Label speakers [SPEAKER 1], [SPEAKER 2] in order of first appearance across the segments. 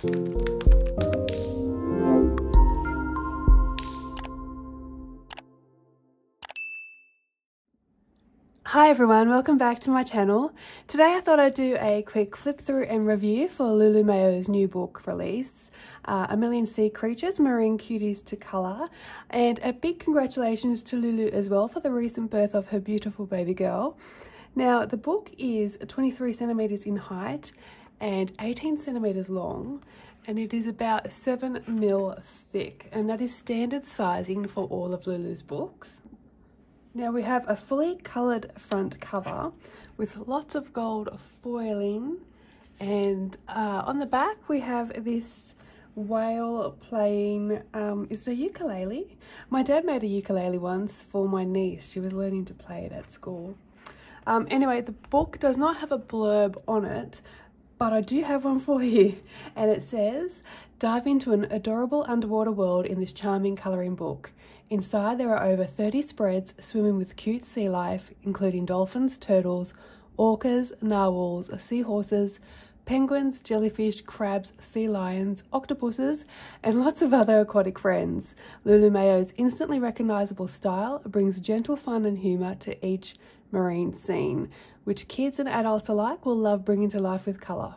[SPEAKER 1] Hi everyone, welcome back to my channel. Today I thought I'd do a quick flip through and review for Lulu Mayo's new book release, A Million Sea Creatures, Marine Cuties to Colour. And a big congratulations to Lulu as well for the recent birth of her beautiful baby girl. Now the book is 23 centimetres in height and 18 centimetres long, and it is about 7 mil thick, and that is standard sizing for all of Lulu's books. Now we have a fully coloured front cover with lots of gold foiling, and on the back we have this whale playing, is it a ukulele? My dad made a ukulele once for my niece. She was learning to play it at school. Anyway, the book does not have a blurb on it, but I do have one for you, and it says, dive into an adorable underwater world in this charming colouring book. Inside there are over 30 spreads swimming with cute sea life, including dolphins, turtles, orcas, narwhals, seahorses, penguins, jellyfish, crabs, sea lions, octopuses, and lots of other aquatic friends. Lulu Mayo's instantly recognisable style brings gentle fun and humour to each marine scene, which kids and adults alike will love bringing to life with colour.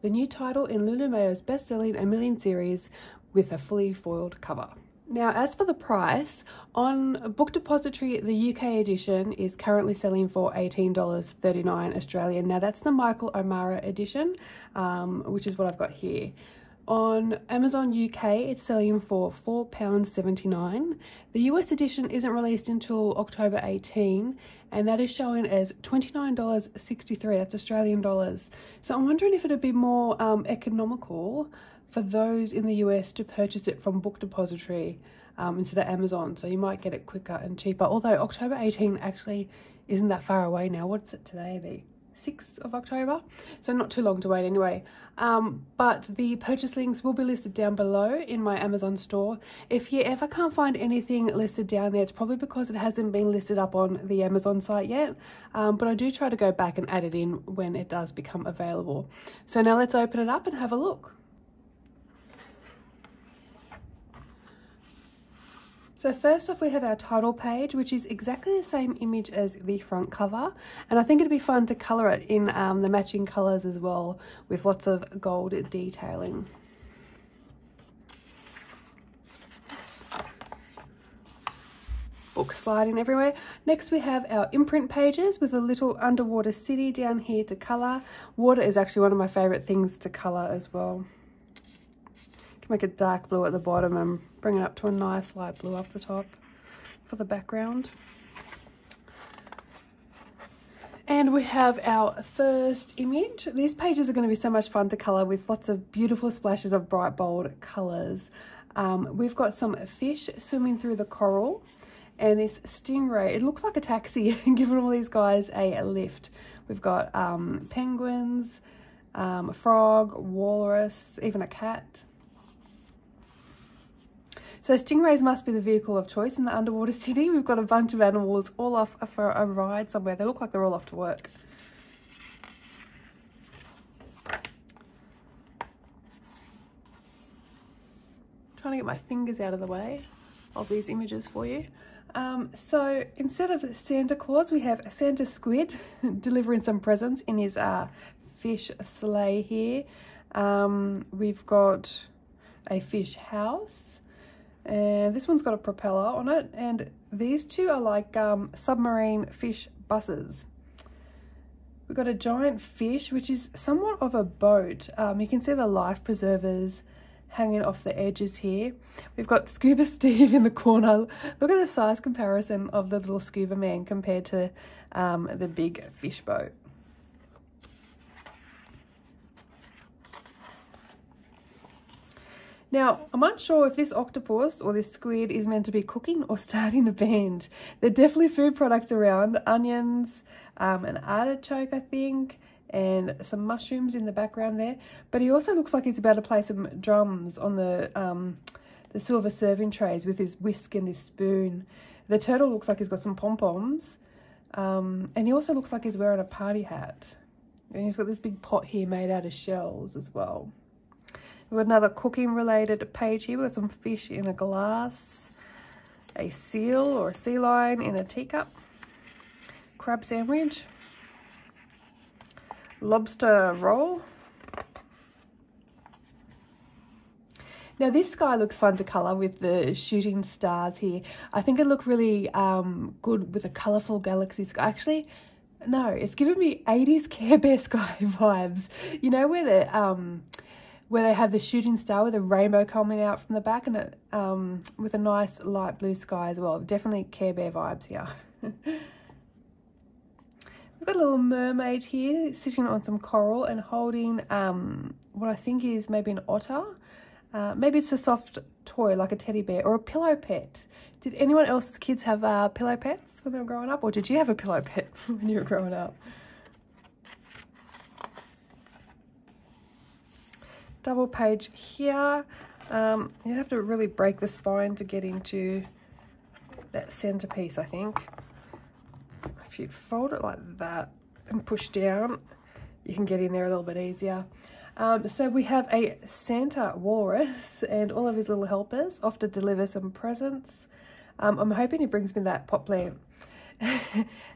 [SPEAKER 1] The new title in Lulu Mayo's best-selling A Million series with a fully foiled cover. Now, as for the price, on Book Depository, the UK edition is currently selling for $18.39 Australian. Now, that's the Michael O'Mara edition, which is what I've got here. On Amazon UK, it's selling for £4.79. The US edition isn't released until October 18, and that is showing as $29.63. That's Australian dollars. So I'm wondering if it'd be more economical for those in the US to purchase it from Book Depository instead of Amazon, so you might get it quicker and cheaper. Although October 18 actually isn't that far away now. What's it today? The 6th of October, so not too long to wait anyway. But the purchase links will be listed down below in my Amazon store. If you ever can't find anything listed down there, it's probably because it hasn't been listed up on the Amazon site yet, but I do try to go back and add it in when it does become available. So now let's open it up and have a look. So first off, we have our title page, which is exactly the same image as the front cover, and I think it'd be fun to colour it in the matching colours as well, with lots of gold detailing. Oops. Book sliding everywhere. Next we have our imprint pages with a little underwater city down here to colour. Water is actually one of my favourite things to colour as well. Make it dark blue at the bottom and bring it up to a nice light blue up the top for the background. And we have our first image. These pages are going to be so much fun to colour with lots of beautiful splashes of bright bold colours. We've got some fish swimming through the coral, and this stingray, it looks like a taxi, giving all these guys a lift. We've got penguins, a frog, walrus, even a cat. So stingrays must be the vehicle of choice in the underwater city. We've got a bunch of animals all off for a ride somewhere. They look like they're all off to work. Trying to get my fingers out of the way of these images for you. So instead of Santa Claus, we have Santa Squid delivering some presents in his fish sleigh here. We've got a fish house. And this one's got a propeller on it, and these two are like submarine fish buses. We've got a giant fish, which is somewhat of a boat. You can see the life preservers hanging off the edges here. We've got Scuba Steve in the corner. Look at the size comparison of the little scuba man compared to the big fish boat. Now, I'm unsure if this octopus or this squid is meant to be cooking or starting a band. There are definitely food products around, onions, an artichoke, I think, and some mushrooms in the background there. But he also looks like he's about to play some drums on the silver serving trays with his whisk and his spoon. The turtle looks like he's got some pom-poms, and he also looks like he's wearing a party hat. And he's got this big pot here made out of shells as well. We've got another cooking related page here. We've got some fish in a glass, a seal or a sea lion in a teacup, crab sandwich, lobster roll. Now this sky looks fun to colour with the shooting stars here. I think it looked really good with a colourful galaxy sky. Actually, no, it's giving me 80s Care Bear sky vibes. You know where they have the shooting star with a rainbow coming out from the back, and it with a nice light blue sky as well. Definitely Care Bear vibes here. We've got a little mermaid here sitting on some coral and holding what I think is maybe an otter. Maybe it's a soft toy like a teddy bear or a pillow pet. Did anyone else's kids have pillow pets when they were growing up, or did you have a pillow pet when you were growing up? Double page here. You have to really break the spine to get into that centerpiece, I think. If you fold it like that and push down, you can get in there a little bit easier. So we have a Santa walrus and all of his little helpers off to deliver some presents. I'm hoping he brings me that pot plant.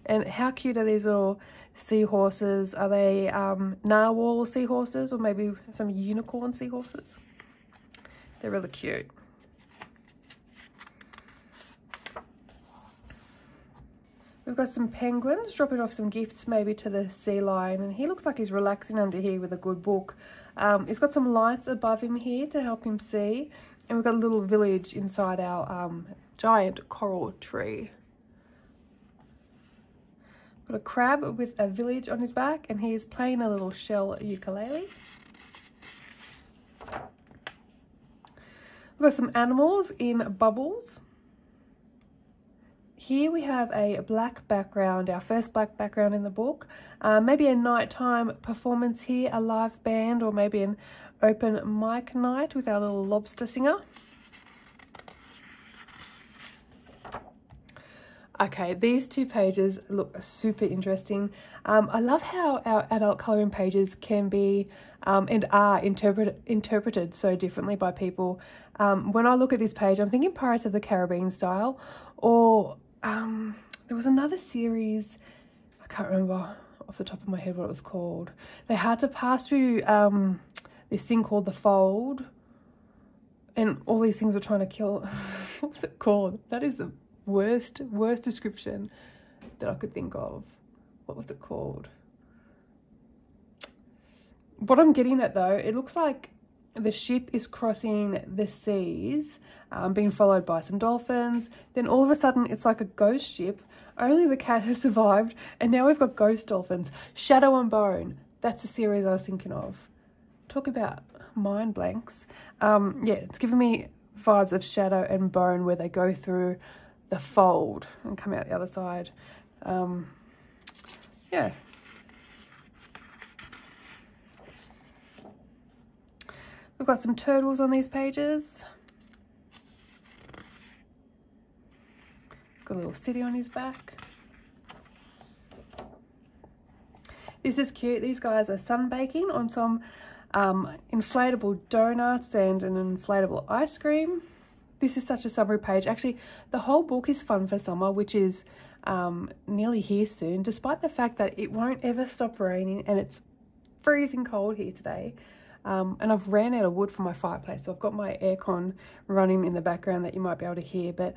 [SPEAKER 1] And how cute are these little seahorses? Are they narwhal seahorses or maybe some unicorn seahorses? They're really cute. We've got some penguins dropping off some gifts maybe to the sea lion, and he looks like he's relaxing under here with a good book. He's got some lights above him here to help him see, and we've got a little village inside our giant coral tree. Got a crab with a village on his back, and he is playing a little shell ukulele. We've got some animals in bubbles. Here we have a black background, our first black background in the book. Maybe a nighttime performance here, a live band, or maybe an open mic night with our little lobster singer. Okay, these two pages look super interesting. I love how our adult colouring pages can be and are interpreted so differently by people. When I look at this page, I'm thinking Pirates of the Caribbean style, or there was another series, I can't remember off the top of my head what it was called. They had to pass through this thing called the fold, and all these things were trying to kill. What was it called? That is the worst description that I could think of. What was it called? What I'm getting at though, it looks like the ship is crossing the seas, being followed by some dolphins. Then all of a sudden it's like a ghost ship. Only the cat has survived, and now we've got ghost dolphins. Shadow and Bone. That's a series I was thinking of. Talk about mind blanks. Yeah, it's giving me vibes of Shadow and Bone, where they go through the fold and come out the other side. Yeah. We've got some turtles on these pages. He's got a little city on his back. This is cute. These guys are sunbaking on some inflatable donuts and an inflatable ice cream. This is such a summery page. Actually, the whole book is fun for summer, which is nearly here soon, despite the fact that it won't ever stop raining and it's freezing cold here today. And I've ran out of wood for my fireplace, so I've got my aircon running in the background that you might be able to hear. But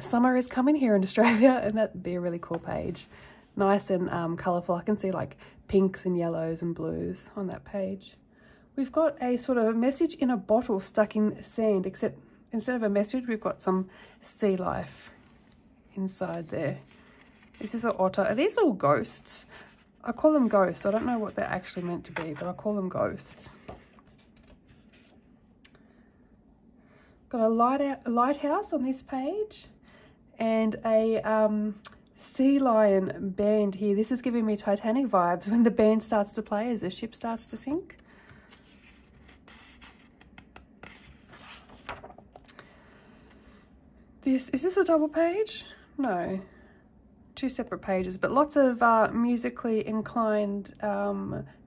[SPEAKER 1] summer is coming here in Australia, and that'd be a really cool page. Nice and colourful. I can see like pinks and yellows and blues on that page. We've got a sort of message in a bottle stuck in sand, except instead of a message, we've got some sea life inside there. This is an otter. Are these little ghosts? I call them ghosts. I don't know what they're actually meant to be, but I call them ghosts. Got a lighthouse on this page, and a sea lion band here. This is giving me Titanic vibes when the band starts to play as the ship starts to sink. Is this a double page? No. Two separate pages, but lots of musically inclined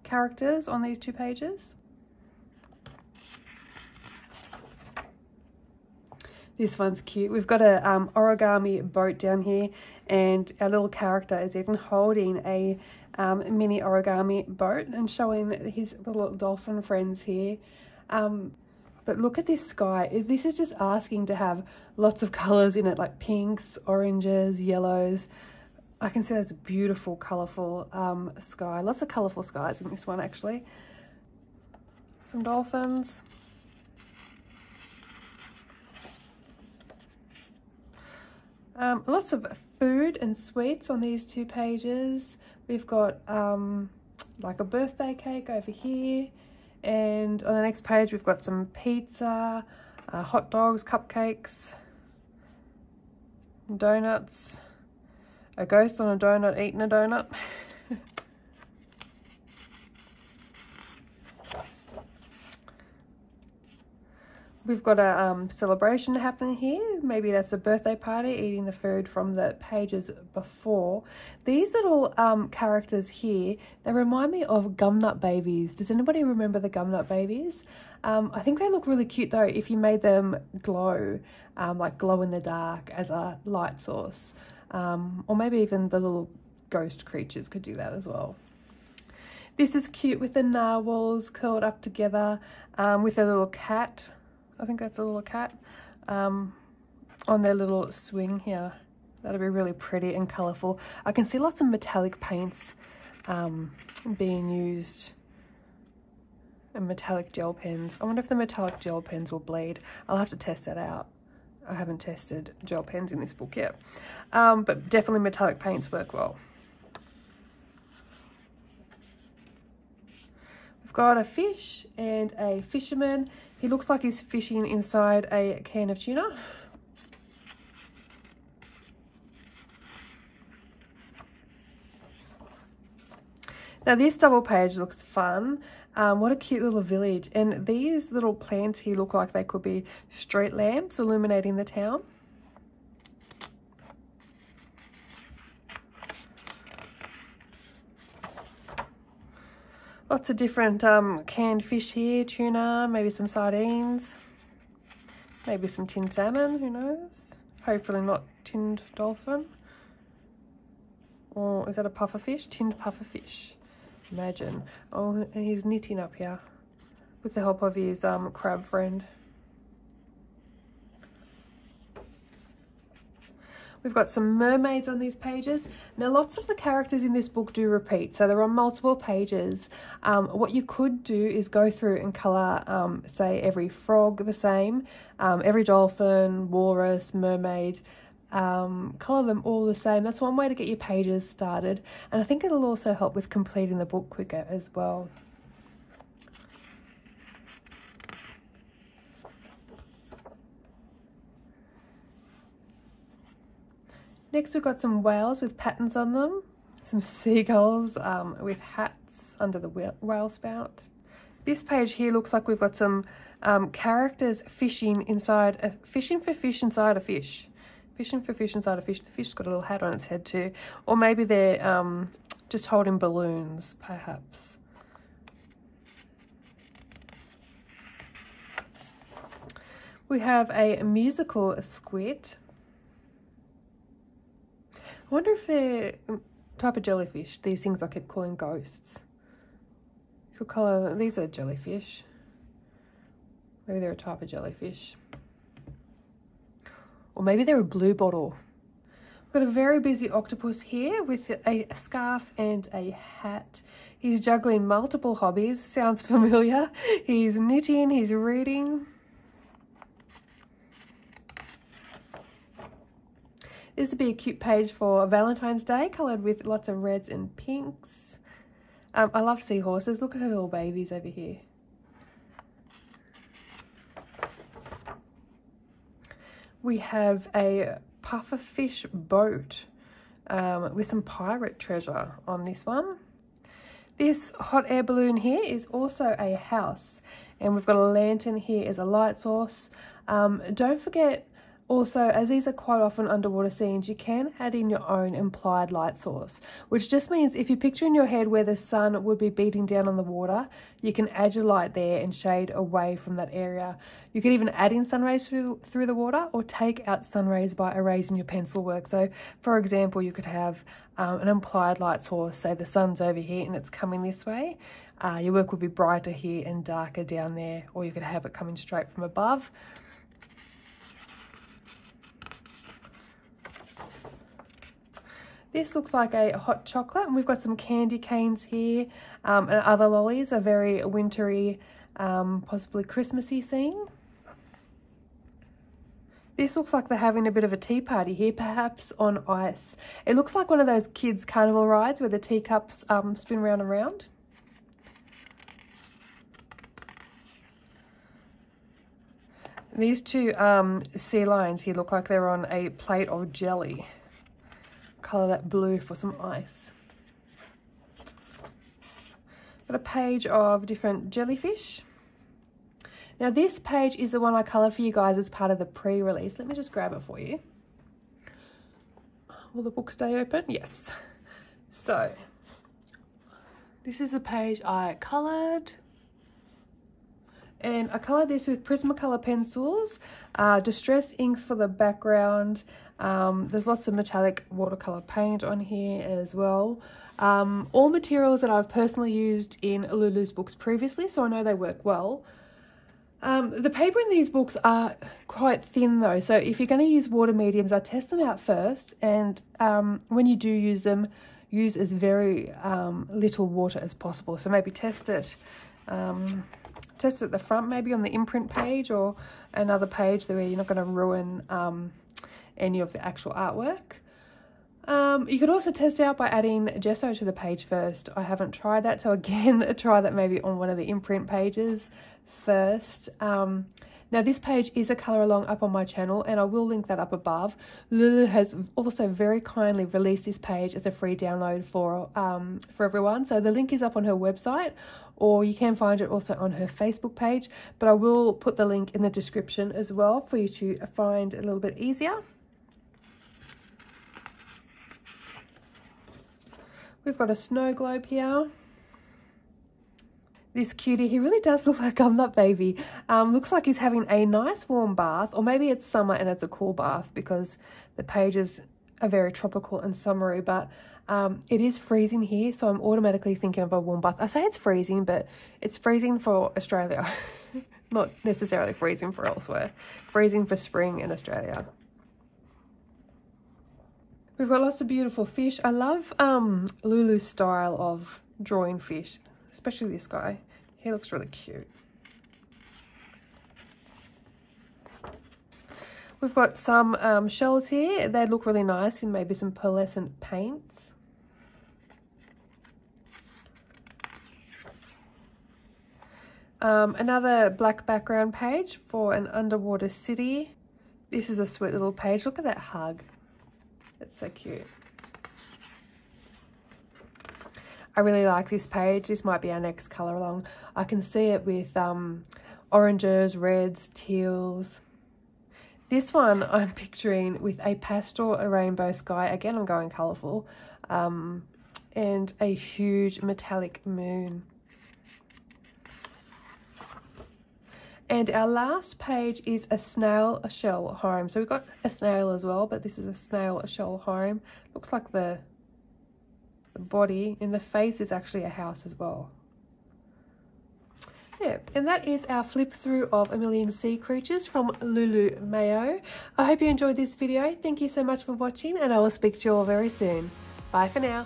[SPEAKER 1] characters on these two pages. This one's cute. We've got a origami boat down here, and our little character is even holding a mini origami boat and showing his little dolphin friends here. But look at this sky. This is just asking to have lots of colours in it, like pinks, oranges, yellows. I can see there's a beautiful, colourful sky. Lots of colourful skies in this one, actually. Some dolphins. Lots of food and sweets on these 2 pages. We've got like a birthday cake over here. And on the next page, we've got some pizza, hot dogs, cupcakes, donuts, a ghost on a donut eating a donut. We've got a celebration happening here. Maybe that's a birthday party, eating the food from the pages before. These little characters here, they remind me of Gumnut Babies. Does anybody remember the Gumnut Babies? I think they look really cute though if you made them glow, like glow in the dark as a light source. Or maybe even the little ghost creatures could do that as well. This is cute with the narwhals curled up together with a little cat. I think that's a little cat on their little swing here. That'll be really pretty and colourful. I can see lots of metallic paints being used and metallic gel pens. I wonder if the metallic gel pens will bleed. I'll have to test that out. I haven't tested gel pens in this book yet. But definitely metallic paints work well. We've got a fish and a fisherman. He looks like he's fishing inside a can of tuna. Now this double page looks fun. What a cute little village. And these little plants here look like they could be street lamps illuminating the town. Lots of different canned fish here, tuna, maybe some sardines, maybe some tinned salmon, who knows? Hopefully not tinned dolphin. Or is that a puffer fish? Tinned puffer fish. Imagine. Oh, and he's knitting up here with the help of his crab friend. We've got some mermaids on these pages. Now, lots of the characters in this book do repeat, so they're on multiple pages. What you could do is go through and colour, say, every frog the same, every dolphin, walrus, mermaid, colour them all the same. That's one way to get your pages started, and I think it'll also help with completing the book quicker as well. Next, we've got some whales with patterns on them, some seagulls with hats under the whale spout. This page here looks like we've got some characters fishing inside a fishing for fish inside a fish. Fishing for fish inside a fish. The fish's got a little hat on its head too. Or maybe they're just holding balloons, perhaps. We have a musical squid. I wonder if they're a type of jellyfish. These things I keep calling ghosts. You could colour, these are jellyfish. Maybe they're a type of jellyfish. Or maybe they're a blue bottle. We've got a very busy octopus here with a scarf and a hat. He's juggling multiple hobbies. Sounds familiar. He's knitting, he's reading. This would be a cute page for Valentine's Day, coloured with lots of reds and pinks. I love seahorses. Look at her little babies over here. We have a pufferfish boat with some pirate treasure on this one. This hot air balloon here is also a house, and we've got a lantern here as a light source. Don't forget, Also, as these are quite often underwater scenes, you can add in your own implied light source, which just means if you picture in your head where the sun would be beating down on the water, you can add your light there and shade away from that area. You could even add in sun rays through the water, or take out sun rays by erasing your pencil work. So, for example, you could have an implied light source, say the sun's over here and it's coming this way. Your work would be brighter here and darker down there, or you could have it coming straight from above. This looks like a hot chocolate, and we've got some candy canes here, and other lollies, a very wintry, possibly Christmassy scene. This looks like they're having a bit of a tea party here, perhaps on ice. It looks like one of those kids' carnival rides where the teacups spin round and round. These two sea lions here look like they're on a plate of jelly. Colour that blue for some ice. Got a page of different jellyfish. Now this page is the one I coloured for you guys as part of the pre-release. Let me just grab it for you. Will the book stay open? Yes. So this is the page I coloured. And I coloured this with Prismacolor pencils, distress inks for the background. There's lots of metallic watercolour paint on here as well. All materials that I've personally used in Lulu's books previously, so I know they work well. The paper in these books are quite thin though, so if you're going to use water mediums, I test them out first, and when you do use them, use as very little water as possible. So maybe test it at the front, maybe on the imprint page, or another page where you're not going to ruin any of the actual artwork. You could also test it out by adding gesso to the page first. I haven't tried that, so again, try that maybe on one of the imprint pages first. Now this page is a colour along up on my channel, and I will link that up above. Lulu has also very kindly released this page as a free download for everyone, so the link is up on her website, or you can find it also on her Facebook page, but I will put the link in the description as well for you to find a little bit easier. We've got a snow globe here. This cutie, he really does look like that baby. Looks like he's having a nice warm bath, or maybe it's summer and it's a cool bath because the pages are very tropical and summery, but it is freezing here, so I'm automatically thinking of a warm bath. I say it's freezing, but it's freezing for Australia, not necessarily freezing for elsewhere. Freezing for spring in Australia. We've got lots of beautiful fish. I love Lulu's style of drawing fish, especially this guy. He looks really cute. We've got some shells here. They look really nice in maybe some pearlescent paints. Another black background page for an underwater city. This is a sweet little page. Look at that hug. It's so cute. I really like this page. This might be our next colour along. I can see it with oranges, reds, teals. This one I'm picturing with a pastel, a rainbow sky. Again, I'm going colourful. And a huge metallic moon. And our last page is a snail shell home. So we've got a snail as well, but this is a snail shell home. Looks like the body, and the face is actually a house as well. Yeah, and that is our flip through of A Million Sea Creatures from Lulu Mayo. I hope you enjoyed this video. Thank you so much for watching, and I will speak to you all very soon. Bye for now.